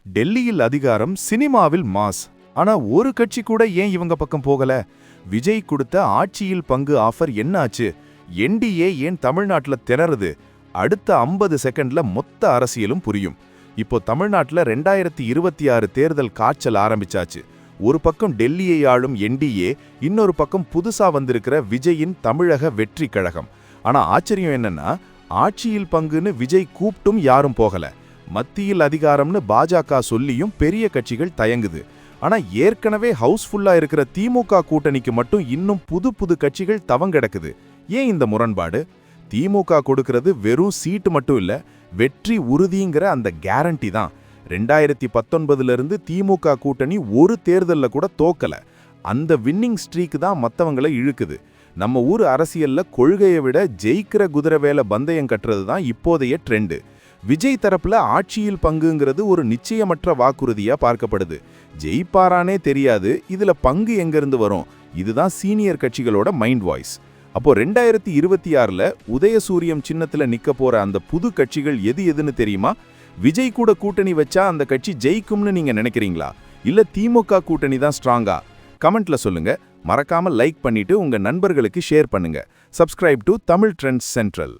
டெல்லியில் அதிகாரம், சினிமாவில் மாஸ். ஆனா ஒரு கட்சி கூட ஏன் இவங்க பக்கம் போகல? விஜய் கொடுத்த ஆட்சியில் பங்கு ஆஃபர் என்ன ஆச்சு? என்டிஏ ஏன் தமிழ்நாட்டுல திணறுது? அடுத்த 50 செகண்ட்ல மொத்த அரசியலும் புரியும். இப்போ தமிழ்நாட்டுல 2026 தேர்தல் காய்ச்சல் ஆரம்பிச்சாச்சு. ஒரு பக்கம் டெல்லியை ஆளும் என்டிஏ, இன்னொரு பக்கம் புதுசா வந்திருக்கிற விஜயின் தமிழக வெற்றி கழகம். ஆனா ஆச்சரியம் என்னன்னா, ஆட்சியில் பங்குன்னு விஜய் கூப்பிட்டும் யாரும் போகல. மத்தியில் அதிகாரம்னு பாஜக சொல்லியும் பெரிய கட்சிகள் தயங்குது. ஆனா ஏற்கனவே ஹவுஸ்ஃபுல்லா இருக்கிற திமுக கூட்டணிக்கு மட்டும் இன்னும் புது புது கட்சிகள் தவங்கெடுக்குது. ஏன் இந்த முரண்பாடு? திமுக கொடுக்கிறது வெறும் சீட்டு மட்டும் இல்ல, வெற்றி உறுதிங்கிற அந்த கேரண்டி தான். 2019 இருந்து திமுக கூட்டணி ஒரு தேர்தல்ல கூட தோக்கல. அந்த வின்னிங் ஸ்ட்ரீக் தான் மத்தவங்களை இழுக்குது. நம்ம ஊர் அரசியல்ல கொள்கையை விட ஜெயிக்கிற குதிரை வேலை பந்தயம் கட்டுறது தான் இப்போதைய ட்ரெண்டு. விஜய் தரப்புல ஆட்சியில் பங்குங்கிறது ஒரு நிச்சயமற்ற வாக்குறுதியா பார்க்கப்படுது. ஜெயிப்பாரானே தெரியாது, இதுல பங்கு எங்கிருந்து வரும்? இதுதான் சீனியர் கட்சிகளோட மைண்ட் வாய்ஸ். அப்போ 2026ல உதயசூரியம் சின்னத்துல நிக்க போற அந்த புது கட்சிகள் எது எதுன்னு தெரியுமா? விஜய் கூட கூட்டணி வச்சா அந்த கட்சி ஜெயிக்கும்னு நீங்க நினைக்கிறீங்களா? இல்ல திமுக கூட்டணி தான் ஸ்ட்ராங்கா? கமெண்ட்ல சொல்லுங்க. மறக்காம லைக் பண்ணிட்டு உங்க நண்பர்களுக்கு ஷேர் பண்ணுங்க. Subscribe to Tamil trends central.